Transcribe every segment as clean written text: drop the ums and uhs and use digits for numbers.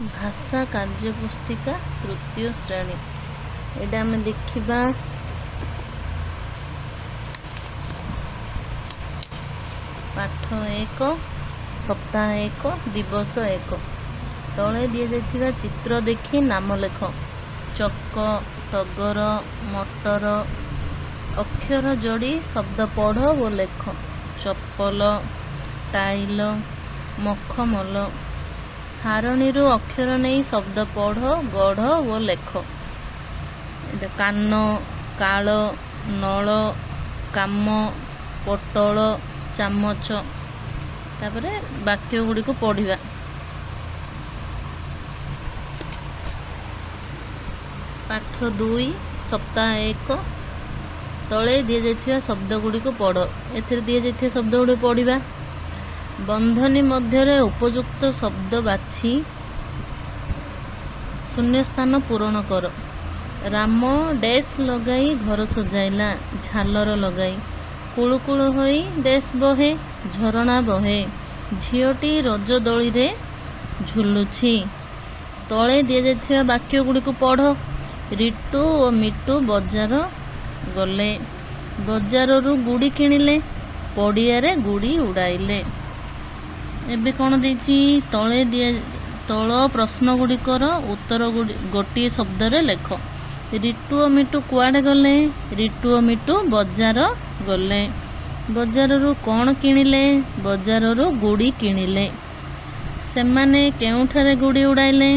भाषा कार्यपुस्तिका तृतीय श्रेणी एटा आम देखा पाठ 1 सप्ताह 1 दिवस 1 तले दि जाइथिबा चित्र देखि नाम लेख। चक टगर मटर अक्षर जोड़ी शब्द पढ़ वो लेख। चप्पल टाइल मखमल सारणी अक्षर नहीं शब्द पढ़ गढ़ वो लेख। कान काल नल काम पटल चामच तापरे वाक्य गुड़ी को पढ़ा। पाठ 2 सप्ताह 1 तले दि जाइथिबा शब्द गुड़ी को पढ़। एथिरे दि जाइथिबा शब्द गुड़ी पढ़ा। बंधनी मध्य उपयुक्त शब्द बाछि शून्य स्थान पूरण कर। राम डैश लगाई घर सजाइला झालर लगाई। कुलुकुल होई डैश बहे झरणा बहे। झीटी रज दोली रे झुलुछि। तले दि जाइथिबा वाक्य गुड़ी को पढ़। रिटू और मिटू बजार गले। बजार रु गुड़ी किणिले पड़िया रे गुड़ी उड़ाइले। एबे कौन देछि तले दिया तल प्रश्न गुड़िकर उत्तर गोटे शब्द रे लेख। रिटू और मिटू कुआडे गले। रिटू और मिटू बजार गले। बजार रु कौन किणिले। बजार रु गुड़ी किणिले। सेमाने केउठारे गुड़ी उड़ाइले।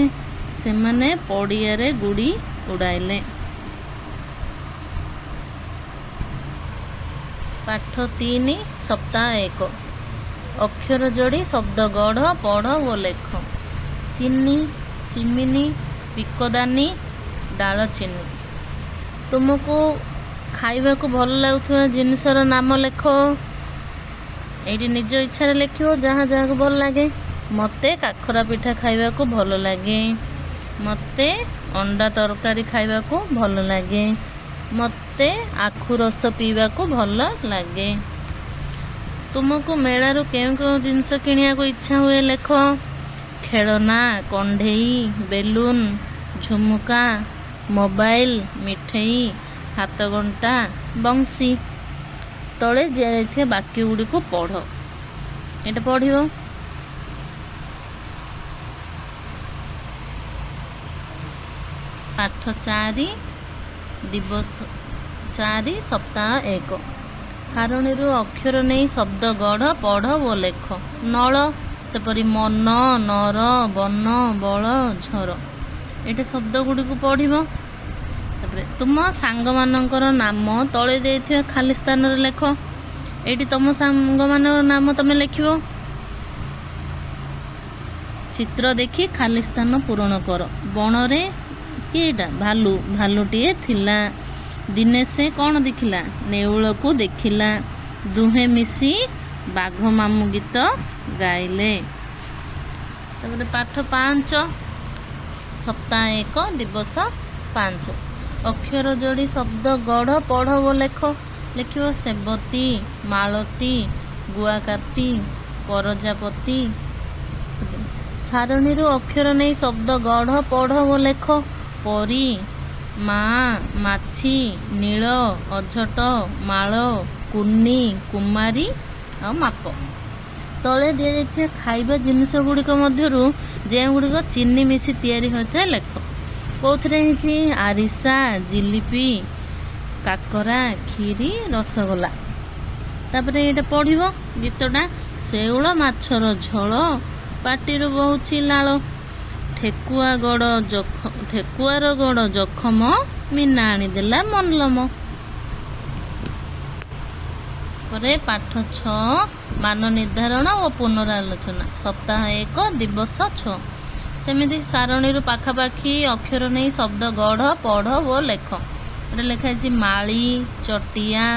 सेमाने पड़िया रे गुड़ी उड़ाइले। पाठ 3 सप्ताह 1 अक्षर जोड़ी शब्द गढ़ पढ़ वो लेख। चीनी चिमिनी पिकदानी डालचीनी। तुमको खाइबा को भल लगुवा जिनसर नाम लेख। ये निज इच्छा लेख जहाँ जहाँ को भल लगे। मते काखरा पिठा खाइबा को भल लगे। मते अंडा तरकारी खाइबा को भल लगे। मते आखु रस पीवा को भल लगे। तुमको मेलारू केउ केउ जिनस किनिया को इच्छा हुए लेख। खेलना कंढेई बेलून झुमुका मोबाइल मिठेई हाथ घंटा बंसी। तले दिया वाक्य गुड़ी को पढ़। ये पढ़। पाठ 4 दिवस 4 सप्ताह 1 सारणी अक्षर नहीं शब्द गढ़ पढ़ वो लेख। नल सेपरी मन नर बन बल झर ये शब्द गुड़ी को पढ़। तुम सांग मानकर नाम तले देथिबा खाली स्थान रे लेख। ये तुम सांग मान नाम तुम लिख। चित्र देखी खाली स्थान पूरण कर। बण रे किएटा भालू भालुटीए थिला। दिने से कौन देखिला नेउल को देखिला। दुहे मिसी बाघ मामू गीत गाइले। तापर पाठ 5 सप्ताह 1 दिवस 5 अक्षर जोड़ी शब्द गढ़ पढ़ वो लेख। लिखियो सेबती मालती गुआकाती परजापति। सारणी अक्षर नहीं शब्द गढ़ पढ़ वो लेख। परी माँ माछी नील अझट माल कुन्नी कुमारी और माप। तले दि जाइथिबा खाइबा जिनिस गुड़िक मध्यरु जे गुड़िक चीनी मिसी तैयारी होता लेख। कौथरे हिची आरिसा जिलिपी काकरा खीरी रसगोला। तापर ये पढ़िबो गीतटा। शेउल माछर झोल पाटिरु बहुची लाल। ठेकुआर गड़ जखम मीना आनीदेला मनलम। परे पाठ 6 मान निर्धारण और पुनरालोचना सप्ताह 1 दिवस 6 सेमिति सारणी पाखापाखि अक्षर नहीं शब्द गढ़ पढ़ वो लेख। लिखाई माली चटिया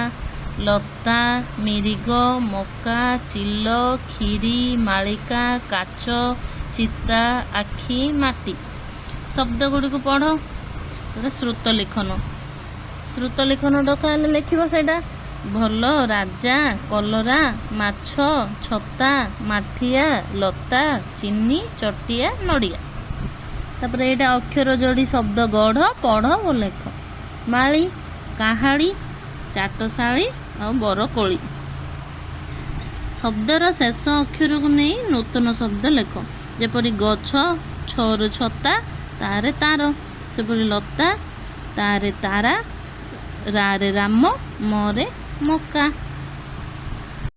लता मिरिग मका चिल खीरी मालिका काच चिता आखि माटी। शब्द गुड़ी को पढ़। श्रुत लिखन श्रुत लिखन डका लिख सेटा भल राजा कलरा माछ छता माठिया लता चीनी चटिया नड़िया। ତାପରେ ଏଇଟା ଅକ୍ଷର ଯୋଡ଼ି ଶବ୍ଦ ଗଢ଼ ପଢ଼ ଓ ଲେଖ। ମାଳି, କାହାଳି, ଚାଟଶାଳୀ ଆଉ ବରକୋଳି। ଶବ୍ଦର ଶେଷ ଅକ୍ଷରକୁ ନେଇ ନୂତନ ଶବ୍ଦ ଲେଖ। ଯେପରି ଗଛ, ଛରେ ଛତା, ତାରେ ତାର। ସେପରି ଲତା, ତାରେ ତାରା, ରାରେ ରାମ, ମରେ ମକା।